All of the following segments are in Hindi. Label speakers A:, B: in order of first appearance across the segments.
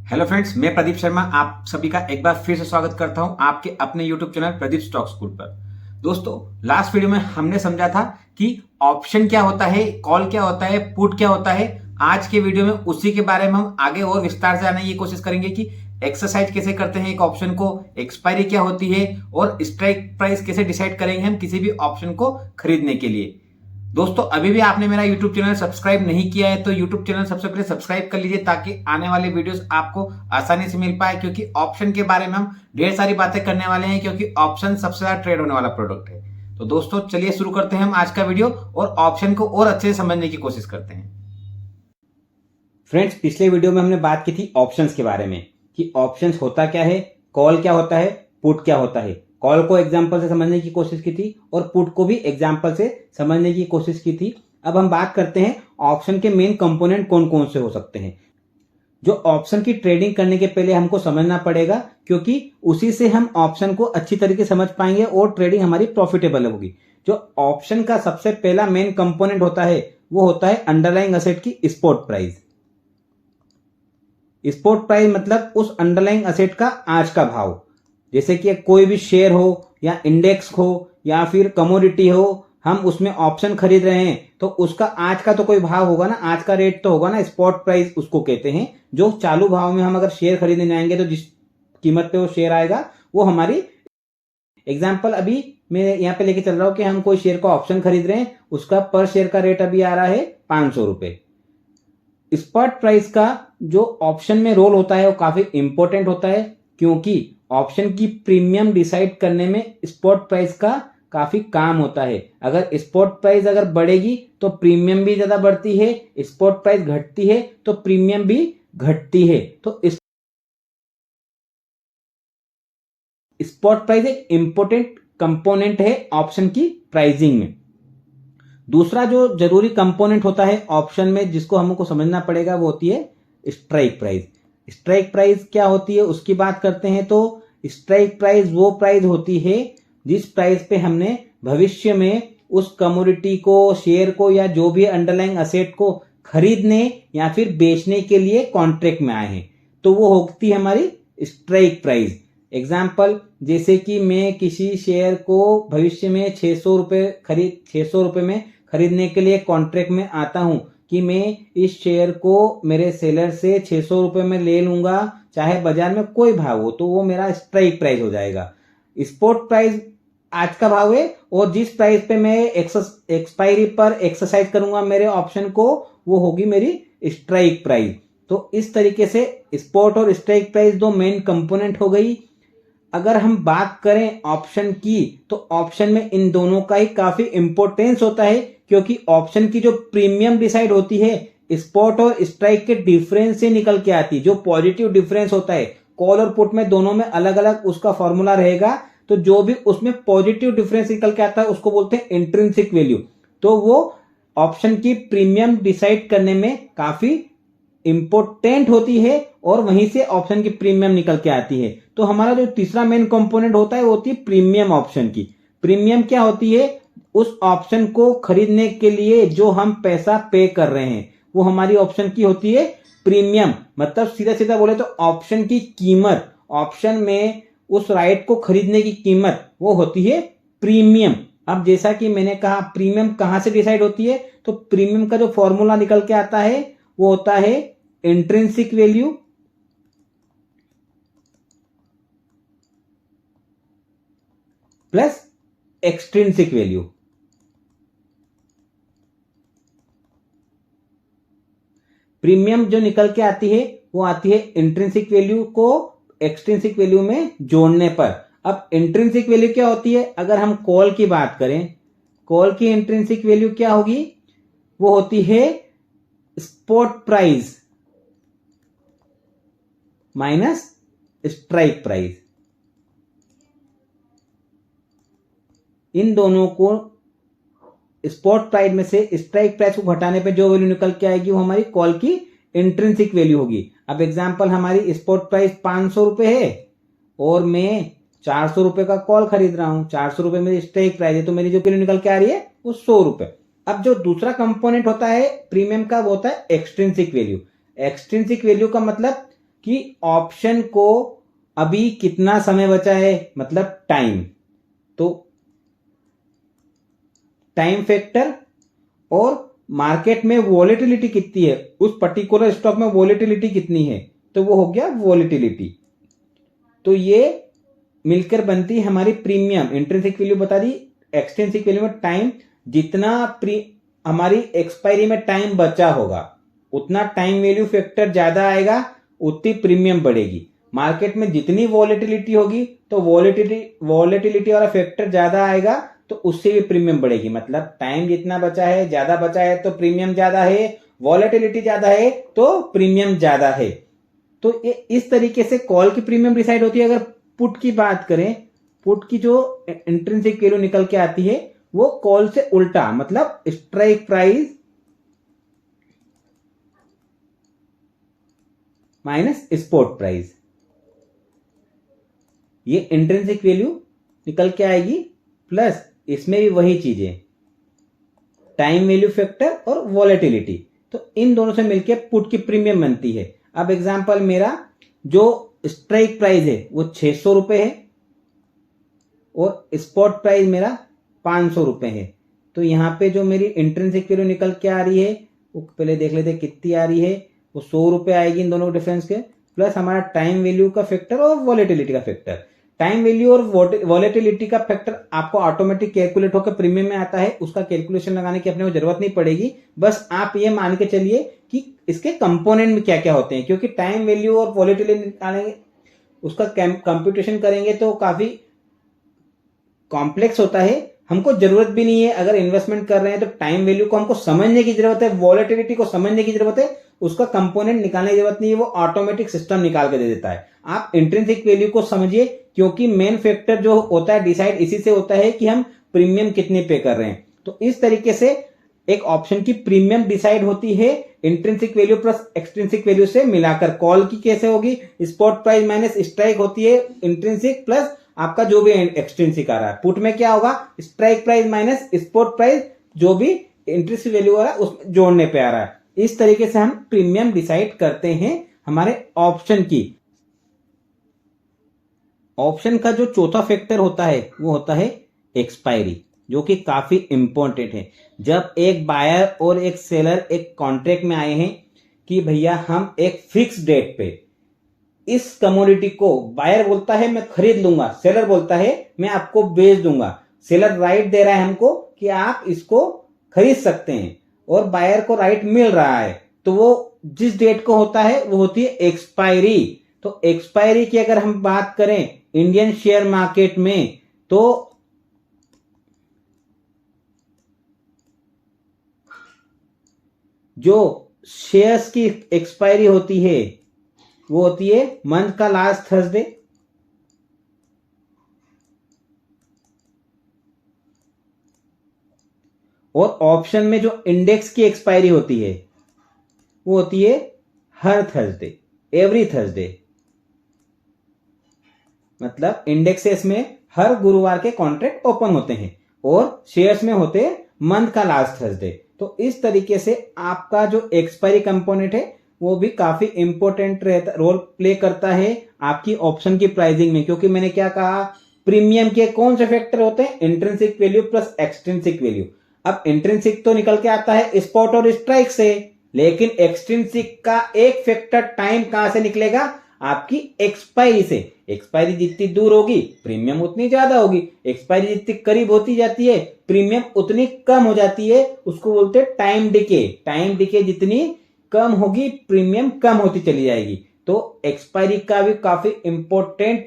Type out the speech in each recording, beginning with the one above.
A: हेलो फ्रेंड्स, मैं प्रदीप शर्मा आप सभी का एक बार फिर से स्वागत करता हूं आपके अपने YouTube channel Pradeep stock school पर। दोस्तों, लास्ट वीडियो में हमने समझा था कि ऑप्शन क्या होता है, कॉल क्या होता है, पुट क्या होता है। आज के वीडियो में उसी के बारे में हम आगे और विस्तार से जानने की कोशिश करेंगे कि एक्सरसाइज कैसे करते हैं एक ऑप्शन को, एक्सपायरी क्या होती है और स्ट्राइक प्राइस कैसे डिसाइड करेंगे हम किसी भी ऑप्शन को खरीदने के लिए। दोस्तों, अभी भी आपने मेरा YouTube चैनल सब्सक्राइब नहीं किया है तो YouTube चैनल सबसे पहले सब्सक्राइब कर लीजिए ताकि आने वाले वीडियोस आपको आसानी से मिल पाए, क्योंकि ऑप्शन के बारे में हम ढेर सारी बातें करने वाले हैं, क्योंकि ऑप्शन सबसे ज्यादा ट्रेड होने वाला प्रोडक्ट है। तो दोस्तों, चलिए शुरू करते हैं हम आज का वीडियो और ऑप्शन को और अच्छे से समझने की कोशिश करते हैं। फ्रेंड्स, पिछले वीडियो में हमने बात की थी ऑप्शंस के बारे में कि ऑप्शंस होता क्या है, कॉल क्या होता है, पुट क्या होता है। कॉल को एग्जांपल से समझने की कोशिश की थी और पुट को भी एग्जांपल से समझने की कोशिश की थी। अब हम बात करते हैं ऑप्शन के मेन कंपोनेंट कौन कौन से हो सकते हैं। जो ऑप्शन की ट्रेडिंग करने के पहले हमको समझना पड़ेगा, क्योंकि उसी से हम ऑप्शन को अच्छी तरीके से समझ पाएंगे और ट्रेडिंग हमारी प्रॉफिटेबल होगी। जो ऑप्शन का सबसे पहला मेन कंपोनेंट होता है वो होता है अंडरलाइंग असेट की स्पॉट प्राइस। स्पॉट प्राइस मतलब उस अंडरलाइंग असेट का आज का भाव। जैसे कि कोई भी शेयर हो या इंडेक्स हो या फिर कमोडिटी हो, हम उसमें ऑप्शन खरीद रहे हैं तो उसका आज का तो कोई भाव होगा ना, आज का रेट तो होगा ना, स्पॉट प्राइस उसको कहते हैं। जो चालू भाव में हम अगर शेयर खरीदने जाएंगे तो जिस कीमत पे वो शेयर आएगा वो हमारी एग्जाम्पल अभी मैं यहाँ पे लेके चल रहा हूं कि हम कोई शेयर का ऑप्शन खरीद रहे हैं, उसका पर शेयर का रेट अभी आ रहा है 500 रुपए। स्पॉट प्राइस का जो ऑप्शन में रोल होता है वो काफी इंपॉर्टेंट होता है, क्योंकि ऑप्शन की प्रीमियम डिसाइड करने में स्पॉट प्राइस का काफी काम होता है। अगर स्पॉट प्राइस अगर बढ़ेगी तो प्रीमियम भी ज्यादा बढ़ती है, स्पॉट प्राइस घटती है तो प्रीमियम भी घटती है। तो स्पॉट प्राइस एक इंपॉर्टेंट कंपोनेंट है ऑप्शन की प्राइसिंग में। दूसरा जो जरूरी कंपोनेंट होता है ऑप्शन में जिसको हमको समझना पड़ेगा वो होती है स्ट्राइक प्राइस। स्ट्राइक प्राइस क्या होती है उसकी बात करते हैं तो स्ट्राइक प्राइस वो प्राइस होती है जिस प्राइस पे हमने भविष्य में उस कमोडिटी को, शेयर को या जो भी अंडरलाइंग असेट को खरीदने या फिर बेचने के लिए कॉन्ट्रैक्ट में आए हैं, तो वो होती है हमारी स्ट्राइक प्राइस। एग्जाम्पल, जैसे कि मैं किसी शेयर को भविष्य में 600 रुपए में खरीदने के लिए कॉन्ट्रैक्ट में आता हूं कि मैं इस शेयर को मेरे सेलर से 600 रुपए में ले लूंगा, चाहे बाजार में कोई भाव हो, तो वो मेरा स्ट्राइक प्राइस हो जाएगा। स्पॉट प्राइस आज का भाव है और जिस प्राइस पे मैं एक्सपायरी पर एक्सरसाइज करूंगा मेरे ऑप्शन को, वो होगी मेरी स्ट्राइक प्राइस। तो इस तरीके से स्पॉट और स्ट्राइक प्राइस दो मेन कंपोनेंट हो गई। अगर हम बात करें ऑप्शन की तो ऑप्शन में इन दोनों का ही काफी इंपॉर्टेंस होता है, क्योंकि ऑप्शन की जो प्रीमियम डिसाइड होती है स्पॉट और स्ट्राइक के डिफरेंस से निकल के आती है। जो पॉजिटिव डिफरेंस होता है, कॉल और पुट में दोनों में अलग अलग उसका फॉर्मूला रहेगा, तो जो भी उसमें पॉजिटिव डिफरेंस निकल के आता है उसको बोलते हैं इंट्रिंसिक वैल्यू। तो वो ऑप्शन की प्रीमियम डिसाइड करने में काफी इंपोर्टेंट होती है और वहीं से ऑप्शन की प्रीमियम निकल के आती है। तो हमारा जो तीसरा मेन कंपोनेंट होता है वो होती है प्रीमियम ऑप्शन की। प्रीमियम क्या होती है? उस ऑप्शन को खरीदने के लिए जो हम पैसा पे कर रहे हैं वो हमारी ऑप्शन की होती है प्रीमियम। मतलब सीधा सीधा बोले तो ऑप्शन की कीमत, ऑप्शन में उस राइट को खरीदने की कीमत वो होती है प्रीमियम। अब जैसा कि मैंने कहा प्रीमियम कहां से डिसाइड होती है, तो प्रीमियम का जो फॉर्मूला निकल के आता है वो होता है intrinsic value plus extrinsic value. Premium जो निकल के आती है वो आती है इंट्रिंसिक वैल्यू को एक्सट्रिंसिक वैल्यू में जोड़ने पर। अब इंट्रिंसिक वैल्यू क्या होती है? अगर हम कॉल की बात करें, कॉल की इंट्रिंसिक वैल्यू क्या होगी? वो होती है spot price minus strike price. इन दोनों को स्पॉट प्राइस में से स्ट्राइक प्राइस को घटाने पे जो वैल्यू निकल के आएगी वो हमारी कॉल की इंट्रिंसिक वैल्यू होगी। अब एग्जांपल, हमारी स्पॉट प्राइस 500 रुपए है और मैं 400 रुपए का कॉल खरीद रहा हूं। 400 रुपए मेरी स्ट्राइक प्राइस है, तो मेरी जो वैल्यू निकल के आ रही है वो 100 रुपए। अब जो दूसरा कंपोनेंट होता है प्रीमियम का वो होता है एक्सट्रिंसिक वैल्यू। एक्सट्रिंसिक वैल्यू का मतलब कि ऑप्शन को अभी कितना समय बचा है, मतलब टाइम, तो टाइम फैक्टर और मार्केट में वॉलेटिलिटी कितनी है, उस पर्टिकुलर स्टॉक में वॉलेटिलिटी कितनी है, तो वो हो गया वॉलेटिलिटी। तो ये मिलकर बनती है हमारी प्रीमियम। इंट्रिंसिक वैल्यू बता दी, एक्सट्रिंसिक वैल्यू में टाइम, जितना हमारी एक्सपायरी में टाइम बचा होगा उतना टाइम वैल्यू फैक्टर ज्यादा आएगा, उतनी प्रीमियम बढ़ेगी। मार्केट में जितनी वॉलेटिलिटी होगी तो वॉलेटिलिटी वाला फैक्टर ज्यादा आएगा, तो उससे भी प्रीमियम बढ़ेगी। मतलब टाइम जितना बचा है, ज्यादा बचा है तो प्रीमियम ज्यादा है, वॉलेटिलिटी ज्यादा है तो प्रीमियम ज्यादा है। तो ये इस तरीके से कॉल की प्रीमियम डिसाइड होती है। अगर पुट की बात करें, पुट की जो इंट्रिंसिक वैल्यू निकल के आती है वो कॉल से उल्टा, मतलब strike price minus spot price, ये इंट्रिंसिक वैल्यू निकल के आएगी। प्लस इसमें भी वही चीजें, टाइम वैल्यू फैक्टर और वॉलेटिलिटी, तो इन दोनों से मिलके पुट की प्रीमियम बनती है। अब एग्जांपल, मेरा जो स्ट्राइक प्राइस है वो 600 रुपए है और स्पॉट प्राइस मेरा 500 रुपए है। तो यहां पे जो मेरी इंट्रिंसिक वैल्यू निकल के आ रही है वो पहले देख लेते हैं कितनी आ रही है, वो 100 रुपए आएगी इन दोनों डिफरेंस के, प्लस हमारा टाइम वैल्यू का फैक्टर और वॉलेटिलिटी का फैक्टर। टाइम वैल्यू और वॉलेटिलिटी का फैक्टर आपको ऑटोमेटिक कैलकुलेट होकर प्रीमियम में आता है, उसका कैलकुलेशन लगाने की अपने को जरूरत नहीं पड़ेगी। बस आप ये मान के चलिए कि इसके कंपोनेंट में क्या क्या होते हैं, क्योंकि टाइम वैल्यू और वॉलेटिलिटी निकालेंगे, उसका कंप्यूटेशन करेंगे तो काफी कॉम्प्लेक्स होता है। हमको जरूरत भी नहीं है, अगर इन्वेस्टमेंट कर रहे हैं तो टाइम वैल्यू को हमको समझने की जरूरत है, वॉलेटिलिटी को समझने की जरूरत है, उसका कंपोनेंट निकालने की जरूरत नहीं है, वो ऑटोमेटिक सिस्टम निकाल के दे देता है। आप इंट्रिंसिक वैल्यू को समझिए, क्योंकि मेन फैक्टर जो होता है डिसाइड इसी से होता है कि हम प्रीमियम कितनी पे कर रहे हैं। तो इस तरीके से एक ऑप्शन की प्रीमियम डिसाइड होती है intrinsic value plus extrinsic value से मिलाकर। कॉल की कैसे होगी, स्पॉट प्राइस माइनस स्ट्राइक होती है इंट्रिंसिक, प्लस आपका जो भी एक्सट्रिंसिक आ रहा है। पुट में क्या होगा, strike price minus spot price, जो भी इंट्रिंसिक वैल्यू आ रहा है उसमें जोड़ने पे आ रहा है। इस तरीके से हम प्रीमियम डिसाइड करते हैं हमारे ऑप्शन की। ऑप्शन का जो चौथा फैक्टर होता है वो होता है एक्सपायरी, जो कि काफी इंपॉर्टेंट है। जब एक बायर और एक सेलर एक कॉन्ट्रैक्ट में आए हैं कि भैया हम एक फिक्स डेट पे इस कमोडिटी को, बायर बोलता है मैं खरीद लूंगा, सेलर बोलता है मैं आपको बेच दूंगा। सेलर राइट दे रहा है हमको कि आप इसको खरीद सकते हैं और बायर को राइट मिल रहा है, तो वो जिस डेट को होता है वो होती है एक्सपायरी। तो एक्सपायरी की अगर हम बात करें इंडियन शेयर मार्केट में, तो जो शेयर्स की एक्सपायरी होती है वो होती है मंथ का लास्ट थर्सडे, और ऑप्शन में जो इंडेक्स की एक्सपायरी होती है वो होती है हर थर्सडे, एवरी थर्सडे। मतलब इंडेक्सेस में हर गुरुवार के कॉन्ट्रैक्ट ओपन होते हैं और शेयर्स में होते हैं मंथ का लास्ट थर्सडे। तो इस तरीके से आपका जो एक्सपायरी कंपोनेंट है वो भी काफी इंपॉर्टेंट रोल प्ले करता है आपकी ऑप्शन की प्राइसिंग में। क्योंकि मैंने क्या कहा, प्रीमियम के कौन से फैक्टर होते हैं, intrinsic value plus extrinsic value. अब इंट्रिंसिक तो निकल के आता है स्पॉट और स्ट्राइक से, लेकिन एक्सट्रिंसिक का एक फैक्टर टाइम कहां से निकलेगा, आपकी एक्सपायरी से। एक्सपायरी जितनी दूर होगी प्रीमियम उतनी ज्यादा होगी, एक्सपायरी जितनी करीब होती जाती है प्रीमियम उतनी कम हो जाती है, उसको बोलते हैं टाइम डिके। टाइम डिके जितनी कम होगी प्रीमियम कम होती चली जाएगी। तो एक्सपायरी का भी काफी इंपॉर्टेंट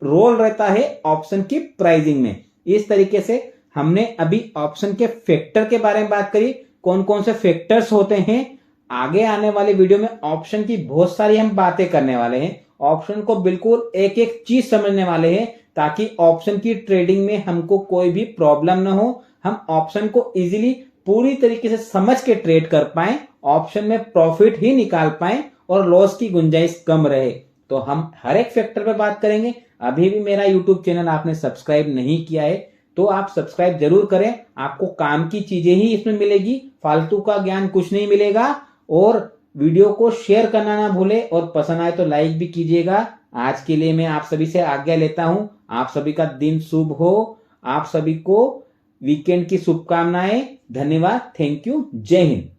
A: रोल रहता है ऑप्शन की प्राइसिंग में। इस तरीके से हमने अभी ऑप्शन के फैक्टर के बारे में बात करी, कौन कौन से फैक्टर्स होते हैं। आगे आने वाले वीडियो में ऑप्शन की बहुत सारी हम बातें करने वाले हैं, ऑप्शन को बिल्कुल एक एक चीज समझने वाले हैं, ताकि ऑप्शन की ट्रेडिंग में हमको कोई भी प्रॉब्लम ना हो, हम ऑप्शन को इजीली पूरी तरीके से समझ के ट्रेड कर पाए, ऑप्शन में प्रॉफिट ही निकाल पाए और लॉस की गुंजाइश कम रहे। तो हम हर एक फैक्टर पे बात करेंगे। अभी भी मेरा यूट्यूब चैनल आपने सब्सक्राइब नहीं किया है तो आप सब्सक्राइब जरूर करें, आपको काम की चीजें ही इसमें मिलेगी, फालतू का ज्ञान कुछ नहीं मिलेगा। और वीडियो को शेयर करना ना भूले और पसंद आए तो लाइक भी कीजिएगा। आज के लिए मैं आप सभी से आज्ञा लेता हूं। आप सभी का दिन शुभ हो। आप सभी को वीकेंड की शुभकामनाएं। धन्यवाद। Thank you. जय हिंद।